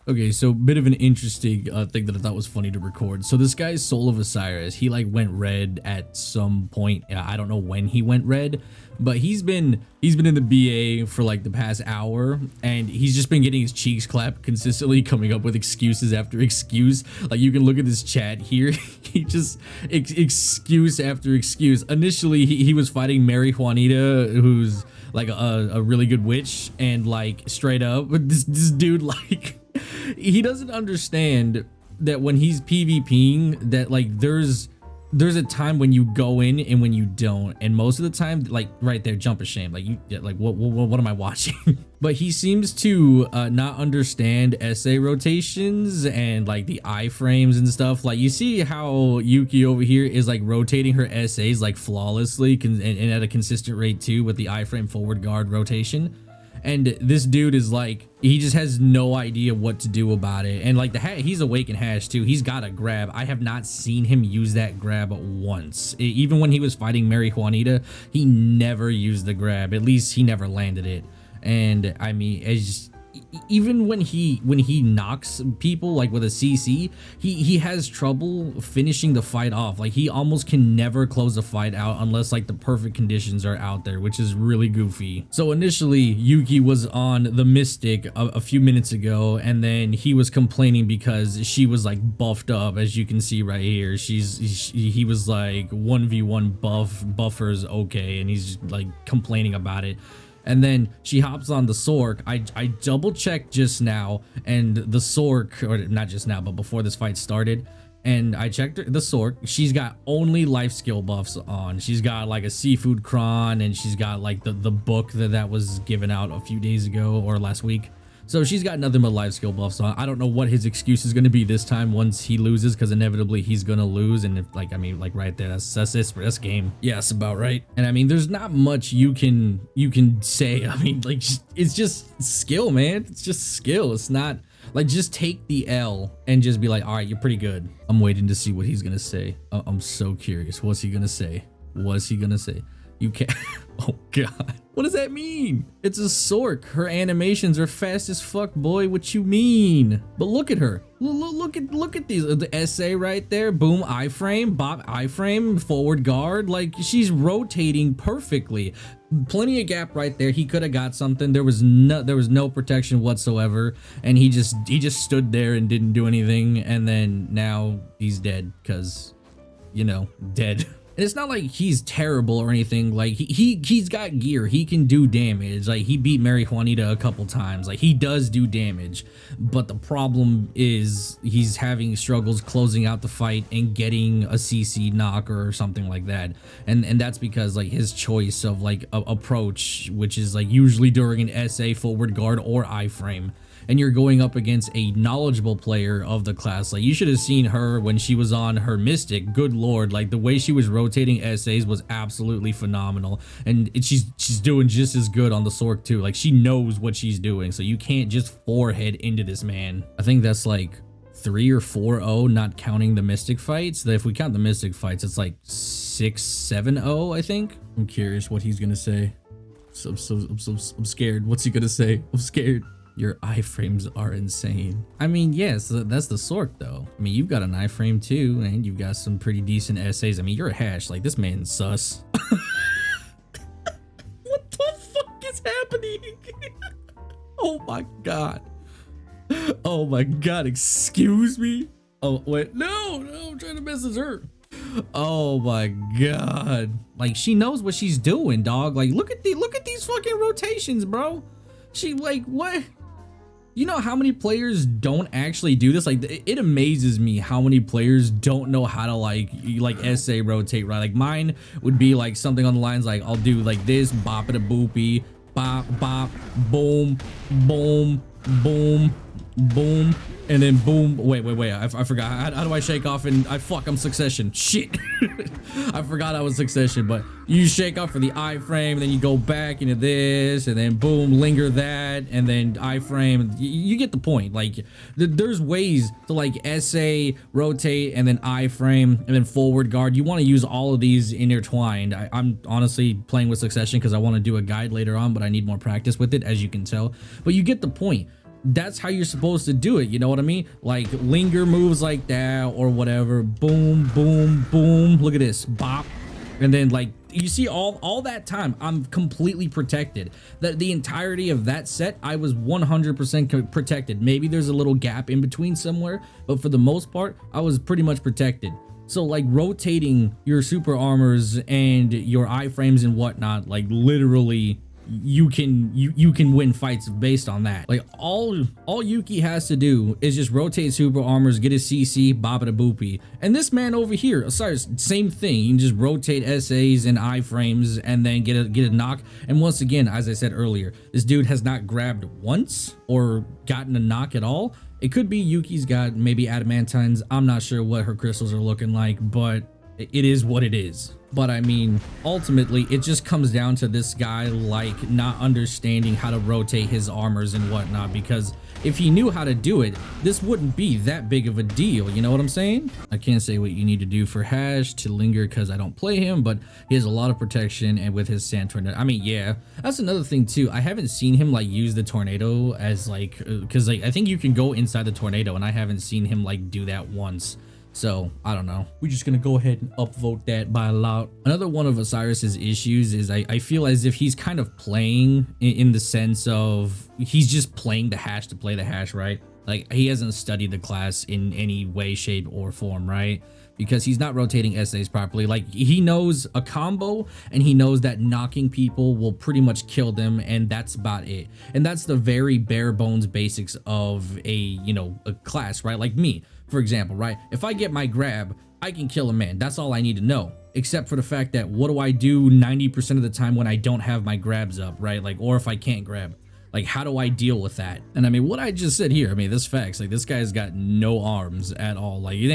Okay, so bit of an interesting thing that I thought was funny to record. So this guy's Soul of Osiris, he like went red at some point. I don't know when he went red, but he's been in the BA for like the past hour, and he's just been getting his cheeks clapped consistently, coming up with excuses after excuse. Like you can look at this chat here, he just excuse after excuse. Initially, he was fighting Mary Juanita, who's like a really good witch, and like straight up, this dude like. He doesn't understand that when he's PvPing that like there's a time when you go in and when you don't, and most of the time, like right there, jump of shame, like you like what am I watching? But he seems to not understand SA rotations and like the iframes and stuff. Like you see how Yuki over here is like rotating her SAs like flawlessly and at a consistent rate too, with the iframe forward guard rotation. And this dude is like, he just has no idea what to do about it. And like he's Awakened Hash too. He's got a grab. I have not seen him use that grab once. Even when he was fighting Mary Juanita, he never used the grab. At least he never landed it. And I mean, it's just, even when he knocks people like with a CC, he has trouble finishing the fight off. Like he almost can never close the fight out unless like the perfect conditions are out there, which is really goofy. So initially Yuki was on the Mystic a few minutes ago, and then he was complaining because she was like buffed up, as you can see right here. He was like 1v1 buffers okay, and he's like complaining about it. And then she hops on the Sork. I double checked just now, and the Sork, or not just now, but before this fight started, and I checked the Sork. She's got only life skill buffs on. She's got like a seafood cron, and she's got like the book that was given out a few days ago or last week. So she's got nothing but life skill buffs on. I don't know what his excuse is going to be this time once he loses, because inevitably he's going to lose. And if like, I mean, like right there, that's it for this game. Yeah, that's about right. And I mean, there's not much you can say. I mean, like, it's just skill, man. It's just skill. It's not like, just take the L and just be like, all right, you're pretty good. I'm waiting to see what he's going to say. I'm so curious. What's he going to say? What's he going to say? You can't. Oh god, what does that mean? It's a Sork. Her animations are fast as fuck, boy. What you mean? But look at her. Look at these. The SA right there. Boom, iframe, bop, iframe, forward guard. Like she's rotating perfectly. Plenty of gap right there. He could have got something. There was no protection whatsoever, and he just stood there and didn't do anything. And then now he's dead, because, you know, dead. And it's not like he's terrible or anything. Like he's got gear. He can do damage. Like he beat Mary Juanita a couple times. Like he does do damage. But the problem is he's having struggles closing out the fight and getting a CC knock or something like that. And that's because like his choice of like approach, which is like usually during an SA forward guard or iframe. And you're going up against a knowledgeable player of the class. Like you should have seen her when she was on her Mystic. Good lord, like the way she was rotating SAs was absolutely phenomenal. And she's doing just as good on the Sork too. Like she knows what she's doing, so you can't just forehead into this man. I think that's like 3 or 4-0, not counting the Mystic fights. If we count the Mystic fights, it's like 6-7-0, I think. I'm curious what he's gonna say. I'm scared. What's he gonna say? I'm scared. Your iframes are insane. I mean, yes, that's the Sork though. I mean, you've got an iframe too, and you've got some pretty decent SAs. I mean, you're a hash. Like, this man's sus. What the fuck is happening? Oh my god. Oh my god, excuse me? Oh, wait, no, I'm trying to message her. Oh my god. Like, she knows what she's doing, dog. Like, look at these fucking rotations, bro. She, like, what? You know how many players don't actually do this? Like, it amazes me how many players don't know how to like SA rotate, right? Like mine would be like something on the lines like, I'll do like this, bop it a boopy, bop, bop, boom, boom, boom, boom, and then boom. Wait, I forgot. How do I shake off? And I'm Succession. Shit. I forgot I was Succession, but you shake off for the iframe, then you go back into this, and then boom, linger that, and then iframe. You get the point. Like, there's ways to like SA, rotate, and then iframe, and then forward guard. You want to use all of these intertwined. I'm honestly playing with Succession because I want to do a guide later on, but I need more practice with it, as you can tell. But you get the point. that's how you're supposed to do it, you know what I mean? Like linger moves like that or whatever. Boom, boom, boom. Look at this, bop. And then like you see all that time I'm completely protected. The entirety of that set I was 100% protected. Maybe there's a little gap in between somewhere, but for the most part I was pretty much protected. So like rotating your super armors and your iframes and whatnot, like literally you can win fights based on that. Like all Yuki has to do is just rotate super armors, get his CC, bobada boopy. And this man over here, sorry, same thing. You can just rotate SAs and iframes and then get a knock. And once again, as I said earlier, this dude has not grabbed once or gotten a knock at all. It could be Yuki's got maybe adamantines. I'm not sure what her crystals are looking like, but it is what it is. But I mean, ultimately, it just comes down to this guy like not understanding how to rotate his armors and whatnot, because if he knew how to do it, this wouldn't be that big of a deal. You know what I'm saying? I can't say what you need to do for Hash to linger because I don't play him, but he has a lot of protection and with his sand tornado. I mean, yeah, that's another thing too. I haven't seen him like use the tornado as like, because like I think you can go inside the tornado and I haven't seen him like do that once. So I don't know. We're just gonna go ahead and upvote that by a lot. Another one of Osiris's issues is I feel as if he's kind of playing in the sense of he's just playing the Hash to play the Hash, right? Like he hasn't studied the class in any way, shape, or form, right? Because he's not rotating essays properly. Like he knows a combo and he knows that knocking people will pretty much kill them, and that's about it. And that's the very bare bones basics of a, you know, a class, right? Like me, for example, right? If I get my grab, I can kill a man. That's all I need to know. Except for the fact that what do I do 90% of the time when I don't have my grabs up, right? Like, or if I can't grab. Like, how do I deal with that? And I mean, what I just said here, I mean, this facts. Like, this guy's got no arms at all. Like, it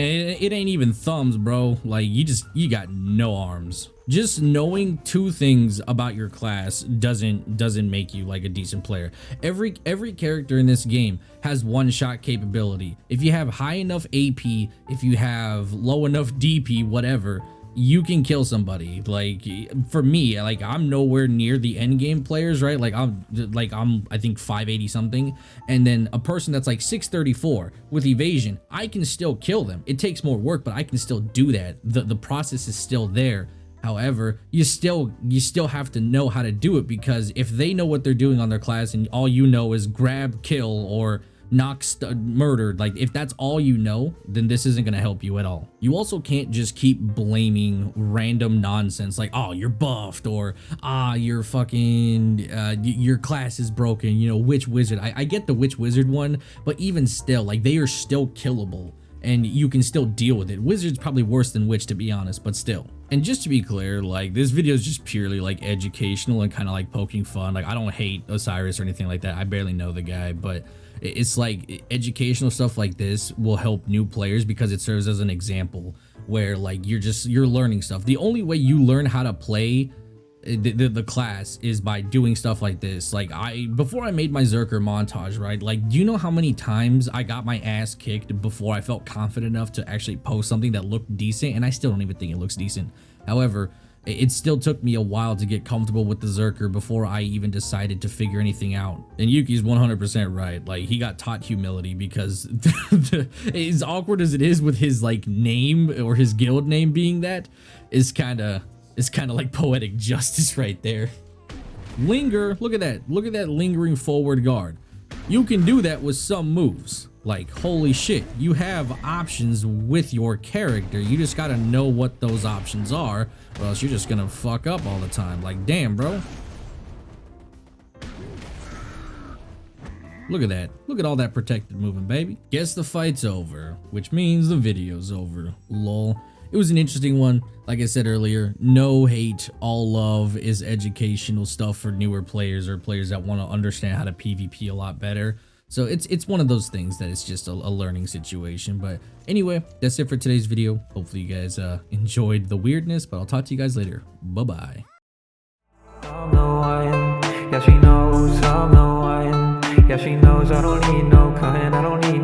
ain't even thumbs, bro. Like, you got no arms. Just knowing two things about your class doesn't make you like a decent player. Every character in this game has one-shot capability. If you have high enough AP, if you have low enough DP, whatever, you can kill somebody. Like for me, like I'm nowhere near the end game players, right? Like I'm I think 580 something, and then a person that's like 634 with evasion, I can still kill them. It takes more work, but I can still do that. The process is still there. However, you still have to know how to do it, because if they know what they're doing on their class and all you know is grab, kill, or knock, murdered, like if that's all you know, then this isn't gonna help you at all. You also can't just keep blaming random nonsense like, oh, you're buffed, or you're fucking your class is broken, you know, witch wizard. I get the witch wizard one, but even still, like they are still killable and you can still deal with it. Wizard's probably worse than witch, to be honest, but still. And just to be clear, like this video is just purely like educational and kind of like poking fun. Like I don't hate Osiris or anything like that. I barely know the guy, but it's like educational stuff like this will help new players because it serves as an example where like you're learning stuff. The only way you learn how to play the class is by doing stuff like this. Like before I made my Zerker montage, right? Like, do you know how many times I got my ass kicked before I felt confident enough to actually post something that looked decent? And I still don't even think it looks decent. However, it still took me a while to get comfortable with the Zerker before I even decided to figure anything out. And Yuki's 100% right. Like he got taught humility because as awkward as it is with his like name or his guild name being that, is kind of like poetic justice right there. Linger, look at that. Look at that lingering forward guard. You can do that with some moves. Like, holy shit, you have options with your character. You just gotta know what those options are, or else you're just gonna fuck up all the time. Like, damn, bro. Look at that. Look at all that protected movement, baby. Guess the fight's over, which means the video's over. Lol. It was an interesting one. Like I said earlier, no hate, all love is educational stuff for newer players or players that want to understand how to PvP a lot better. So it's one of those things that it's just a learning situation. But anyway, that's it for today's video. Hopefully you guys enjoyed the weirdness, but I'll talk to you guys later. Bye-bye. Yeah, she knows I'm the one. Yeah, she knows I don't need no kind, I don't need